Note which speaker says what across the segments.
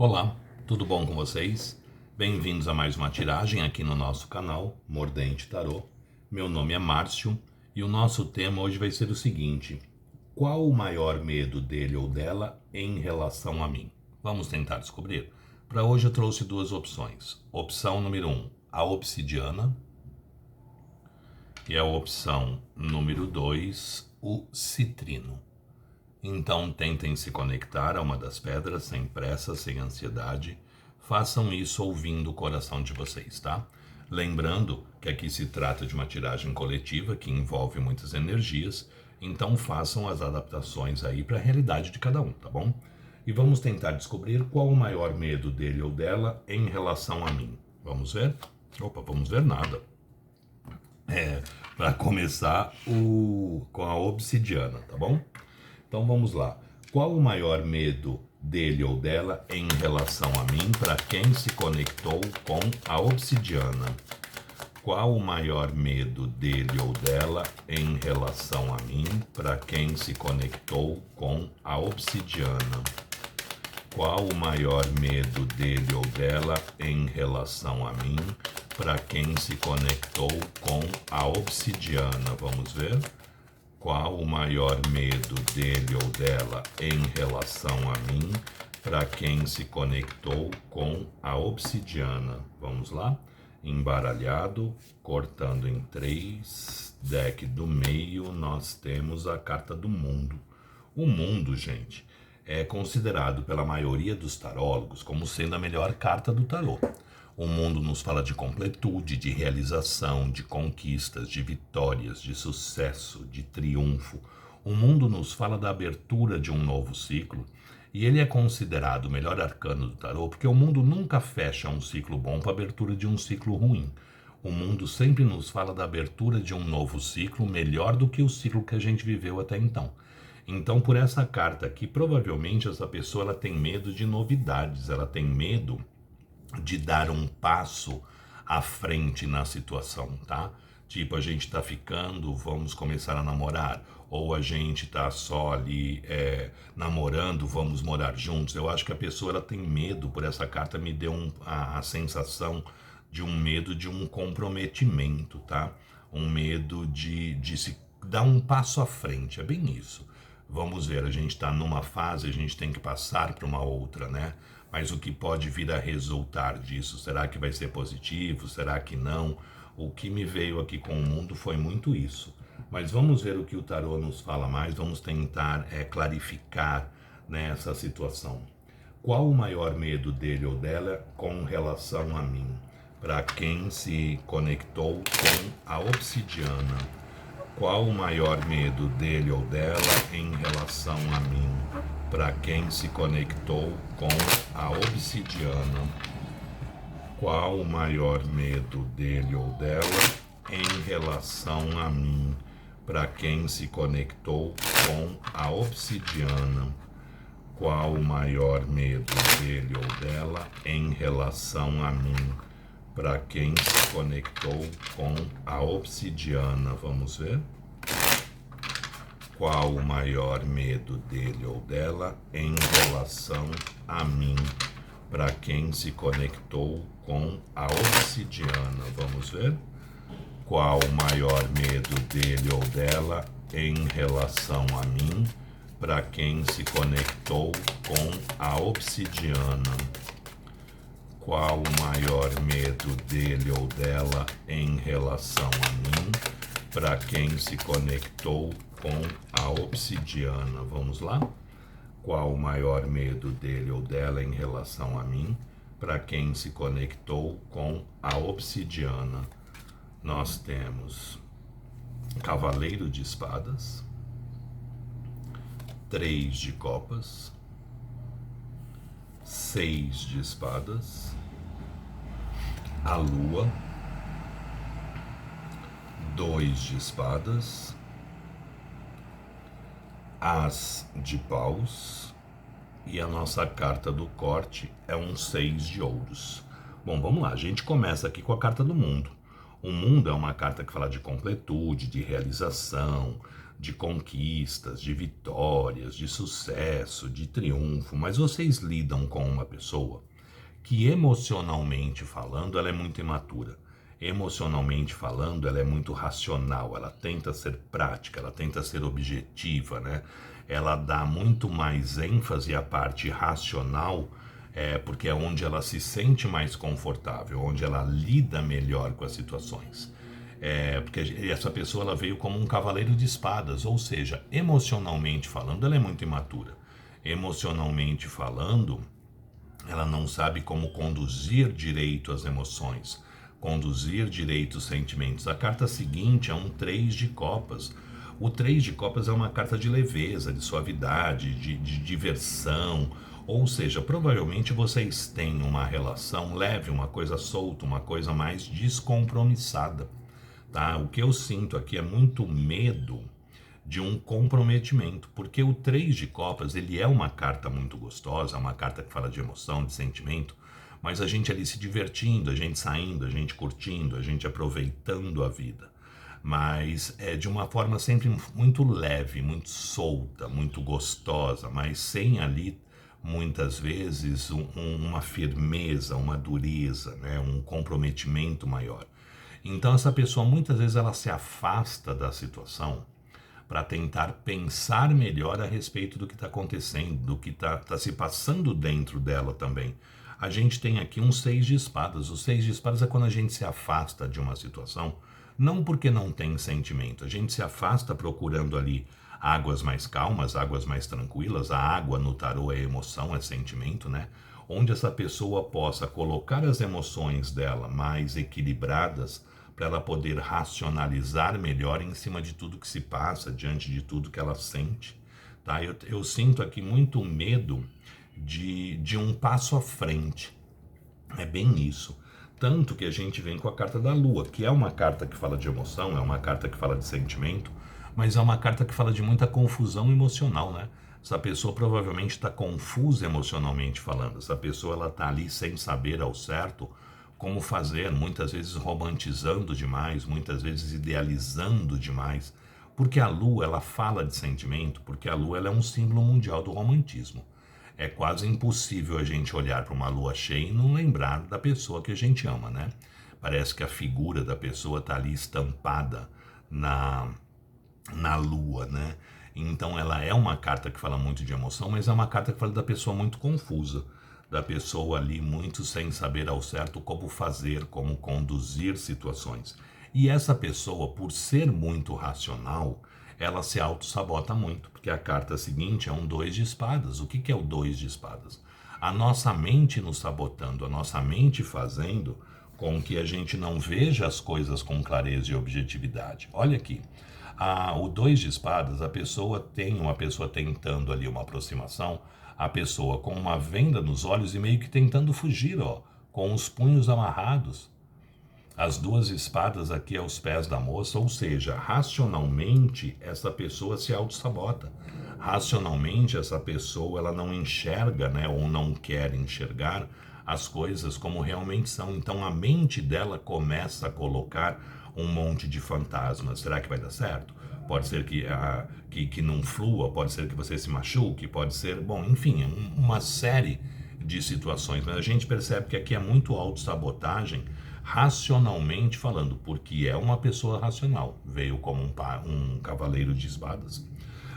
Speaker 1: Olá, tudo bom com vocês? Bem-vindos a mais uma tiragem aqui no nosso canal Mordente Tarô. Meu nome é Márcio e o nosso tema hoje vai ser o seguinte: qual o maior medo dele ou dela em relação a mim? Vamos tentar descobrir? Para hoje eu trouxe duas opções. Opção número 1, a obsidiana, e a opção número 2, o citrino. Então tentem se conectar a uma das pedras sem pressa, sem ansiedade. Façam isso ouvindo o coração de vocês, tá? Lembrando que aqui se trata de uma tiragem coletiva que envolve muitas energias, então façam as adaptações aí para a realidade de cada um, tá bom? E vamos tentar descobrir qual o maior medo dele ou dela em relação a mim. Vamos ver? Opa, vamos ver nada. Para começar com a obsidiana, tá bom? Então vamos lá. Qual o maior medo dele ou dela em relação a mim para quem se conectou com a obsidiana? Qual o maior medo dele ou dela em relação a mim para quem se conectou com a obsidiana? Qual o maior medo dele ou dela em relação a mim para quem se conectou com a obsidiana? Vamos ver? Qual o maior medo dele ou dela em relação a mim para quem se conectou com a obsidiana? Vamos lá? Embaralhado, cortando em 3, deck do meio, nós temos a carta do mundo. O mundo, gente, é considerado pela maioria dos tarólogos como sendo a melhor carta do tarô. O mundo nos fala de completude, de realização, de conquistas, de vitórias, de sucesso, de triunfo. O mundo nos fala da abertura de um novo ciclo e ele é considerado o melhor arcano do tarô porque o mundo nunca fecha um ciclo bom para a abertura de um ciclo ruim. O mundo sempre nos fala da abertura de um novo ciclo melhor do que o ciclo que a gente viveu até então. Então, por essa carta aqui, provavelmente essa pessoa ela tem medo de novidades, ela tem medo de dar um passo à frente na situação, tá? Tipo, a gente tá ficando, vamos começar a namorar, ou a gente tá só ali namorando, vamos morar juntos. Eu acho que a pessoa ela tem medo, por essa carta me deu a sensação de um medo de um comprometimento, tá? Um medo de se dar um passo à frente, é bem isso. Vamos ver, a gente está numa fase, a gente tem que passar para uma outra, né? Mas o que pode vir a resultar disso? Será que vai ser positivo? Será que não? O que me veio aqui com o mundo foi muito isso. Mas vamos ver o que o tarô nos fala mais, vamos tentar clarificar, né, essa situação. Qual o maior medo dele ou dela com relação a mim? Para quem se conectou com a obsidiana? Qual o maior medo dele ou dela em relação a mim? Para quem se conectou com a obsidiana? Qual o maior medo dele ou dela em relação a mim? Para quem se conectou com a obsidiana? Qual o maior medo dele ou dela em relação a mim? Para quem se conectou com a obsidiana? Vamos ver? Qual o maior medo dele ou dela em relação a mim? Para quem se conectou com a obsidiana? Vamos ver? Qual o maior medo dele ou dela em relação a mim? Para quem se conectou com a obsidiana? Qual o maior medo dele ou dela em relação a mim? Para quem se conectou com a obsidiana? Vamos lá? Qual o maior medo dele ou dela em relação a mim? Para quem se conectou com a obsidiana? Nós temos Cavaleiro de Espadas, 3 de Copas, 6 de Espadas, a Lua, 2 de Espadas, As de Paus e a nossa carta do corte é um 6 de Ouros. Bom, vamos lá, a gente começa aqui com a carta do mundo. O mundo é uma carta que fala de completude, de realização, de conquistas, de vitórias, de sucesso, de triunfo, mas vocês lidam com uma pessoa que emocionalmente falando ela é muito imatura. Emocionalmente falando ela é muito racional, ela tenta ser prática, ela tenta ser objetiva, né? Ela dá muito mais ênfase à parte racional, porque é onde ela se sente mais confortável, onde ela lida melhor com as situações. Porque essa pessoa ela veio como um cavaleiro de espadas, ou seja, emocionalmente falando, ela é muito imatura. Emocionalmente falando, ela não sabe como conduzir direito as emoções, conduzir direito os sentimentos. A carta seguinte é um 3 de copas. O 3 de copas é uma carta de leveza, de suavidade, de diversão. Ou seja, provavelmente vocês têm uma relação leve, uma coisa solta, uma coisa mais descompromissada. Tá? O que eu sinto aqui é muito medo de um comprometimento, porque o 3 de copas ele é uma carta muito gostosa, uma carta que fala de emoção, de sentimento, mas a gente ali se divertindo, a gente saindo, a gente curtindo, a gente aproveitando a vida, mas é de uma forma sempre muito leve, muito solta, muito gostosa, mas sem ali muitas vezes uma firmeza, uma dureza, né? Um comprometimento maior. Então essa pessoa muitas vezes ela se afasta da situação para tentar pensar melhor a respeito do que está acontecendo, do que está se passando dentro dela também. A gente tem aqui um 6 de espadas. O 6 de espadas é quando a gente se afasta de uma situação, não porque não tem sentimento, a gente se afasta procurando ali águas mais calmas, águas mais tranquilas. A água no tarô é emoção, é sentimento, né? Onde essa pessoa possa colocar as emoções dela mais equilibradas para ela poder racionalizar melhor em cima de tudo que se passa, diante de tudo que ela sente. Tá? Eu sinto aqui muito medo de um passo à frente. É bem isso. Tanto que a gente vem com a carta da Lua, que é uma carta que fala de emoção, é uma carta que fala de sentimento, mas é uma carta que fala de muita confusão emocional, né? Essa pessoa provavelmente está confusa emocionalmente falando. Essa pessoa ela está ali sem saber ao certo como fazer, muitas vezes romantizando demais, muitas vezes idealizando demais, porque a Lua ela fala de sentimento, porque a Lua ela é um símbolo mundial do romantismo. É quase impossível a gente olhar para uma lua cheia e não lembrar da pessoa que a gente ama, né? Parece que a figura da pessoa está ali estampada na lua, né? Então ela é uma carta que fala muito de emoção, mas é uma carta que fala da pessoa muito confusa, da pessoa ali muito sem saber ao certo como fazer, como conduzir situações. E essa pessoa, por ser muito racional, ela se auto-sabota muito, porque a carta seguinte é um 2 de espadas. O que é o 2 de espadas? A nossa mente nos sabotando, a nossa mente fazendo com que a gente não veja as coisas com clareza e objetividade. Olha aqui, o 2 de espadas, a pessoa tem uma pessoa tentando ali uma aproximação, a pessoa com uma venda nos olhos e meio que tentando fugir, ó, com os punhos amarrados. As 2 espadas aqui aos pés da moça, ou seja, racionalmente essa pessoa se auto-sabota. Racionalmente essa pessoa ela não enxerga, né, ou não quer enxergar as coisas como realmente são. Então a mente dela começa a colocar um monte de fantasmas. Será que vai dar certo? Pode ser que não flua, pode ser que você se machuque, pode ser, bom, enfim, uma série de situações. Mas a gente percebe que aqui é muito autossabotagem, racionalmente falando, porque é uma pessoa racional, veio como um cavaleiro de espadas.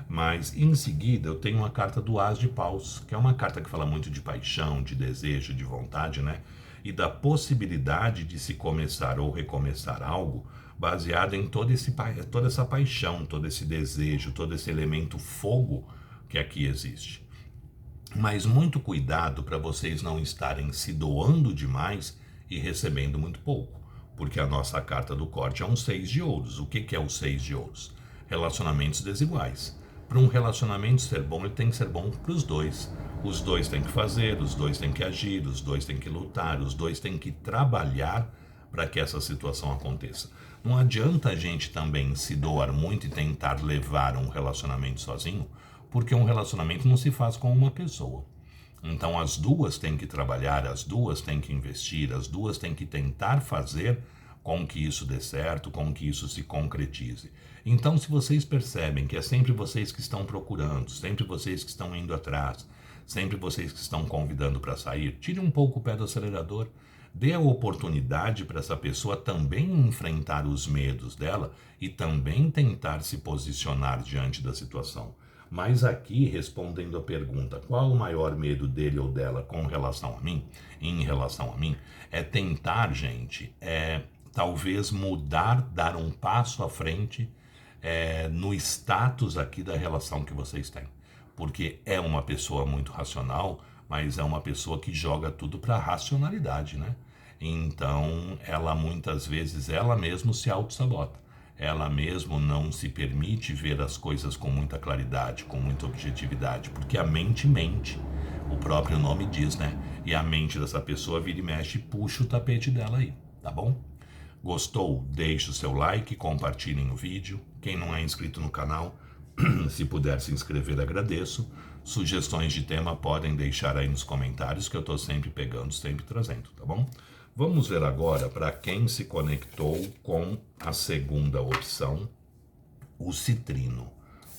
Speaker 1: Mas em seguida eu tenho uma carta do As de Paus, que é uma carta que fala muito de paixão, de desejo, de vontade, né? E da possibilidade de se começar ou recomeçar algo baseado em toda essa paixão, todo esse desejo, todo esse elemento fogo que aqui existe. Mas muito cuidado para vocês não estarem se doando demais e recebendo muito pouco, porque a nossa carta do corte é um 6 de ouros. O que é o 6 de ouros? Relacionamentos desiguais. Para um relacionamento ser bom, ele tem que ser bom para os dois. Os dois têm que fazer, os dois têm que agir, os dois têm que lutar, os dois têm que trabalhar para que essa situação aconteça. Não adianta a gente também se doar muito e tentar levar um relacionamento sozinho, porque um relacionamento não se faz com uma pessoa. Então as duas têm que trabalhar, as duas têm que investir, as duas têm que tentar fazer com que isso dê certo, com que isso se concretize. Então, se vocês percebem que é sempre vocês que estão procurando, sempre vocês que estão indo atrás, sempre vocês que estão convidando para sair, tire um pouco o pé do acelerador, dê a oportunidade para essa pessoa também enfrentar os medos dela e também tentar se posicionar diante da situação. Mas aqui, respondendo a pergunta, qual o maior medo dele ou dela com relação a mim, em relação a mim, é tentar, gente, talvez mudar, dar um passo à frente no status aqui da relação que vocês têm. Porque é uma pessoa muito racional, mas é uma pessoa que joga tudo para a racionalidade, né? Então, ela muitas vezes, ela mesma se auto-sabota. Ela mesmo não se permite ver as coisas com muita claridade, com muita objetividade, porque a mente mente, o próprio nome diz, né? E a mente dessa pessoa vira e mexe e puxa o tapete dela aí, tá bom? Gostou? Deixe o seu like, compartilhem o vídeo. Quem não é inscrito no canal, se puder se inscrever, agradeço. Sugestões de tema podem deixar aí nos comentários, que eu estou sempre pegando, sempre trazendo, tá bom? Vamos ver agora para quem se conectou com a segunda opção, o citrino.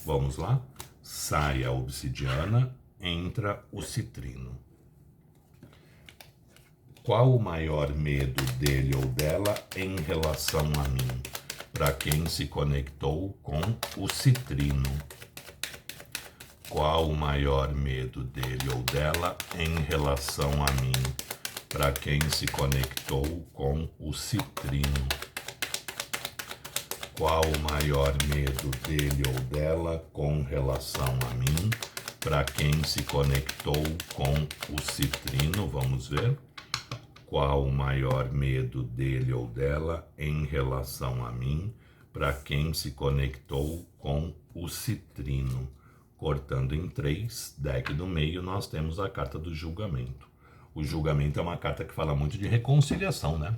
Speaker 1: Vamos lá? Sai a obsidiana, entra o citrino. Qual o maior medo dele ou dela em relação a mim? Para quem se conectou com o citrino. Qual o maior medo dele ou dela em relação a mim? Para quem se conectou com o citrino. Qual o maior medo dele ou dela com relação a mim? Para quem se conectou com o citrino, vamos ver. Qual o maior medo dele ou dela em relação a mim? Para quem se conectou com o citrino. Cortando em 3, deck do meio, nós temos a carta do julgamento. O julgamento é uma carta que fala muito de reconciliação, né?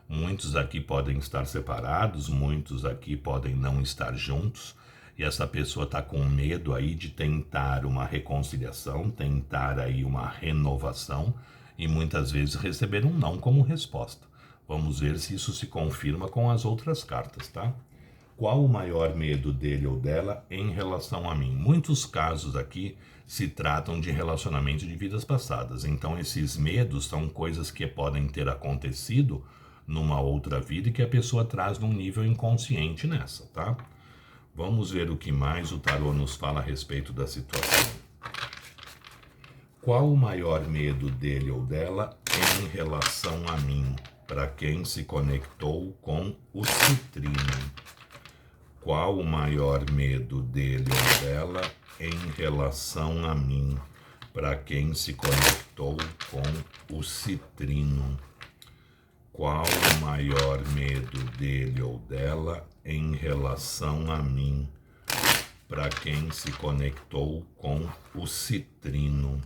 Speaker 1: Muitos aqui podem estar separados, muitos aqui podem não estar juntos, e essa pessoa está com medo aí de tentar uma reconciliação, tentar aí uma renovação, e muitas vezes receber um não como resposta. Vamos ver se isso se confirma com as outras cartas, tá? Qual o maior medo dele ou dela em relação a mim? Muitos casos aqui se tratam de relacionamento de vidas passadas. Então, esses medos são coisas que podem ter acontecido numa outra vida e que a pessoa traz num nível inconsciente nessa, tá? Vamos ver o que mais o tarô nos fala a respeito da situação. Qual o maior medo dele ou dela em relação a mim? Para quem se conectou com o citrino. Qual o maior medo dele ou dela em relação a mim? Para quem se conectou com o citrino. Qual o maior medo dele ou dela em relação a mim? Para quem se conectou com o citrino.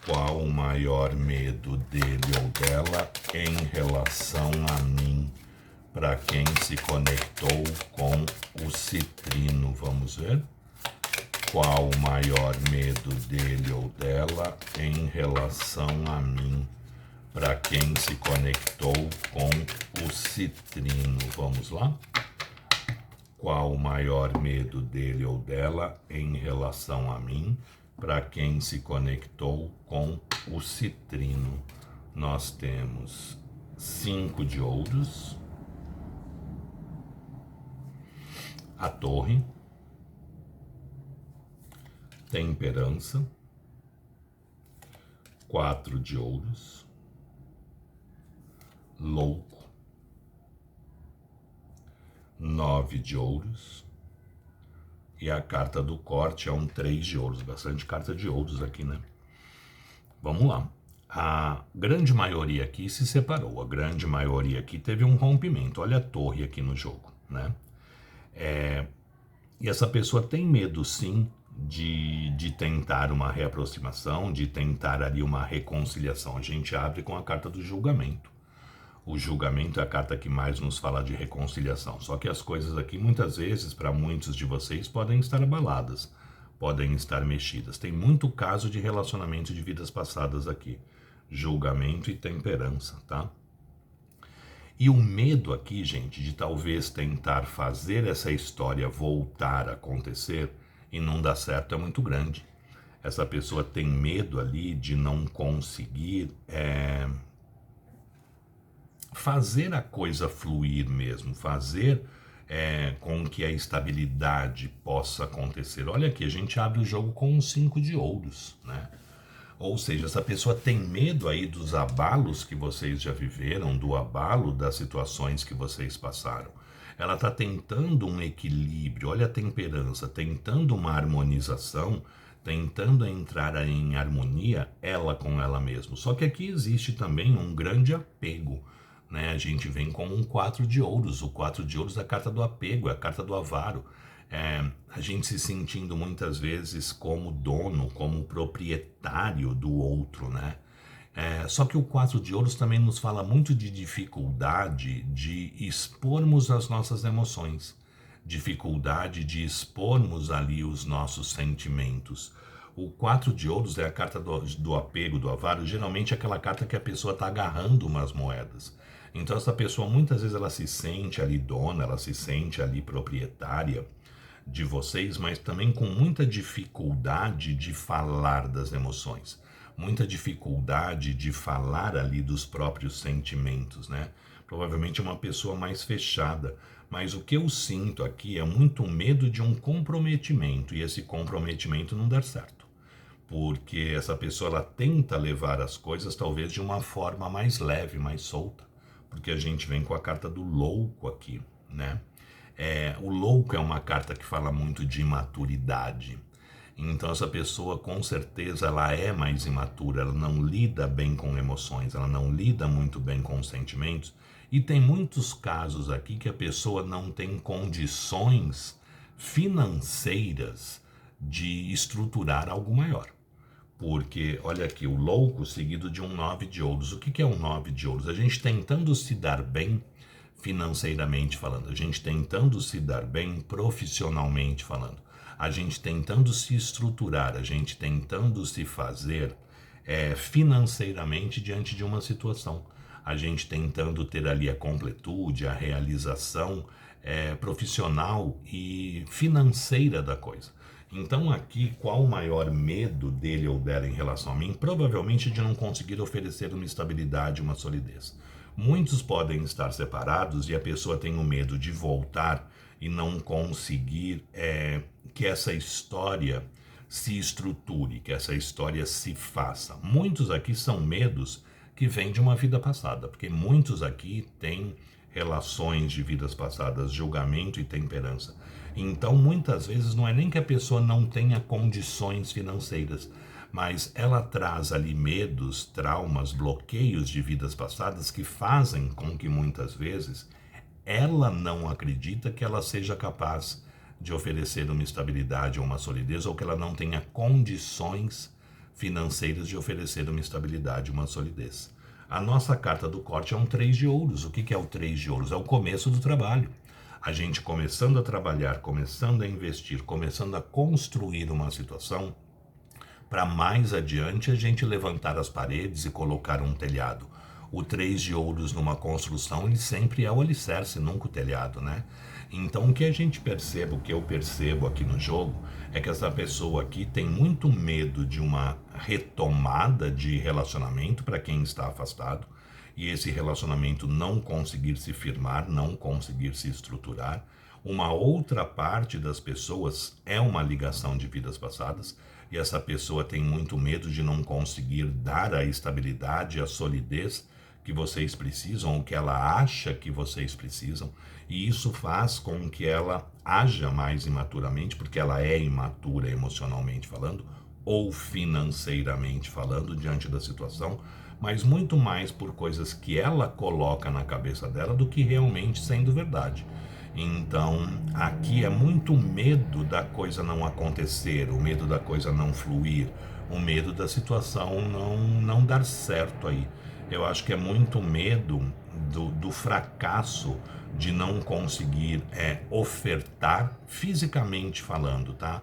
Speaker 1: Qual o maior medo dele ou dela em relação a mim? Para quem se conectou com o citrino, vamos ver? Qual o maior medo dele ou dela em relação a mim? Para quem se conectou com o citrino, vamos lá? Qual o maior medo dele ou dela em relação a mim? Para quem se conectou com o citrino, nós temos 5 de ouros, a torre, temperança, 4 de ouros, louco, 9 de ouros, e a carta do corte é um 3 de ouros, bastante carta de ouros aqui, né? Vamos lá. A grande maioria aqui se separou, a grande maioria aqui teve um rompimento. Olha a torre aqui no jogo, né? E essa pessoa tem medo, sim, de tentar uma reaproximação, de tentar ali uma reconciliação. A gente abre com a carta do julgamento. O julgamento é a carta que mais nos fala de reconciliação. Só que as coisas aqui, muitas vezes, para muitos de vocês, podem estar abaladas, podem estar mexidas. Tem muito caso de relacionamento de vidas passadas aqui. Julgamento e temperança, tá? E o medo aqui, gente, de talvez tentar fazer essa história voltar a acontecer e não dar certo é muito grande. Essa pessoa tem medo ali de não conseguir fazer a coisa fluir mesmo, fazer com que a estabilidade possa acontecer. Olha aqui, a gente abre o jogo com um 5 de ouros, né? Ou seja, essa pessoa tem medo aí dos abalos que vocês já viveram, do abalo das situações que vocês passaram. Ela está tentando um equilíbrio, olha a temperança, tentando uma harmonização, tentando entrar em harmonia ela com ela mesma. Só que aqui existe também um grande apego, né? A gente vem com um 4 de ouros. O 4 de ouros é a carta do apego, é a carta do avaro. A gente se sentindo muitas vezes como dono, como proprietário do outro, né? Só que o 4 de ouros também nos fala muito de dificuldade de expormos as nossas emoções, dificuldade de expormos ali os nossos sentimentos. O 4 de ouros é a carta do apego, do avaro, geralmente é aquela carta que a pessoa está agarrando umas moedas. Então essa pessoa muitas vezes ela se sente ali dona, ela se sente ali proprietária de vocês, mas também com muita dificuldade de falar das emoções, muita dificuldade de falar ali dos próprios sentimentos, né? Provavelmente é uma pessoa mais fechada, mas o que eu sinto aqui é muito medo de um comprometimento e esse comprometimento não dar certo, porque essa pessoa ela tenta levar as coisas talvez de uma forma mais leve, mais solta, porque a gente vem com a carta do louco aqui, né? O louco é uma carta que fala muito de imaturidade. Então essa pessoa com certeza ela é mais imatura, ela não lida bem com emoções, ela não lida muito bem com sentimentos. E tem muitos casos aqui que a pessoa não tem condições financeiras de estruturar algo maior. Porque, olha aqui, o louco seguido de um 9 de ouros. O que é um 9 de ouros? A gente tentando se dar bem financeiramente falando, a gente tentando se dar bem profissionalmente falando, a gente tentando se estruturar, a gente tentando se fazer financeiramente diante de uma situação, a gente tentando ter ali a completude, a realização profissional e financeira da coisa. Então aqui, qual o maior medo dele ou dela em relação a mim? Provavelmente de não conseguir oferecer uma estabilidade, uma solidez. Muitos podem estar separados e a pessoa tem o medo de voltar e não conseguir que essa história se estruture, que essa história se faça. Muitos aqui são medos que vêm de uma vida passada, porque muitos aqui têm relações de vidas passadas, julgamento e temperança. Então, muitas vezes, não é nem que a pessoa não tenha condições financeiras, mas ela traz ali medos, traumas, bloqueios de vidas passadas que fazem com que, muitas vezes, ela não acredita que ela seja capaz de oferecer uma estabilidade ou uma solidez, ou que ela não tenha condições financeiras de oferecer uma estabilidade, uma solidez. A nossa carta do corte é um 3 de ouros. O que é o 3 de ouros? É o começo do trabalho. A gente começando a trabalhar, começando a investir, começando a construir uma situação para mais adiante a gente levantar as paredes e colocar um telhado. O 3 de ouros numa construção, ele sempre é o alicerce, nunca o telhado, né? Então o que a gente percebe, o que eu percebo aqui no jogo, é que essa pessoa aqui tem muito medo de uma retomada de relacionamento para quem está afastado, e esse relacionamento não conseguir se firmar, não conseguir se estruturar. Uma outra parte das pessoas é uma ligação de vidas passadas, e essa pessoa tem muito medo de não conseguir dar a estabilidade, a solidez que vocês precisam, ou que ela acha que vocês precisam, e isso faz com que ela haja mais imaturamente, porque ela é imatura emocionalmente falando, ou financeiramente falando, diante da situação, mas muito mais por coisas que ela coloca na cabeça dela do que realmente sendo verdade. Então, aqui é muito medo da coisa não acontecer, o medo da coisa não fluir, o medo da situação não dar certo aí. Eu acho que é muito medo do fracasso de não conseguir ofertar, fisicamente falando, tá?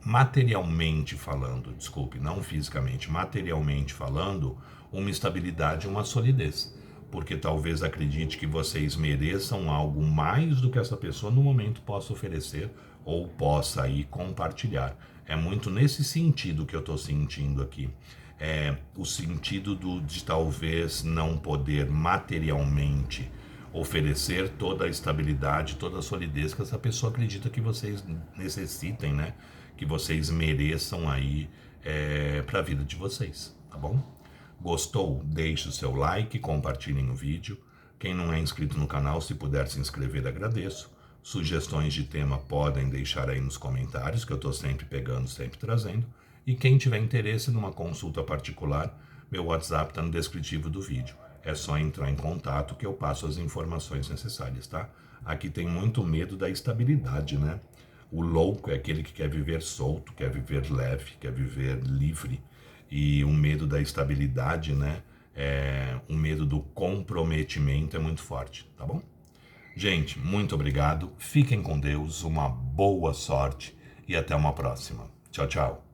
Speaker 1: Materialmente falando, desculpe, não fisicamente, materialmente falando, uma estabilidade, uma solidez. porque talvez acredite que vocês mereçam algo mais do que essa pessoa no momento possa oferecer ou possa aí compartilhar. É muito nesse sentido que eu estou sentindo aqui. É o sentido de talvez não poder materialmente oferecer toda a estabilidade, toda a solidez que essa pessoa acredita que vocês necessitem, né? Que vocês mereçam aí para a vida de vocês, tá bom? Gostou? Deixe o seu like, compartilhem o vídeo. Quem não é inscrito no canal, se puder se inscrever, agradeço. Sugestões de tema podem deixar aí nos comentários, que eu estou sempre pegando, sempre trazendo. E quem tiver interesse numa consulta particular, meu WhatsApp está no descritivo do vídeo. É só entrar em contato que eu passo as informações necessárias, tá? Aqui tem muito medo da estabilidade, né? O louco é aquele que quer viver solto, quer viver leve, quer viver livre. E o medo da estabilidade, né? O medo do comprometimento é muito forte, tá bom? Gente, muito obrigado. Fiquem com Deus, uma boa sorte e até uma próxima. Tchau, tchau.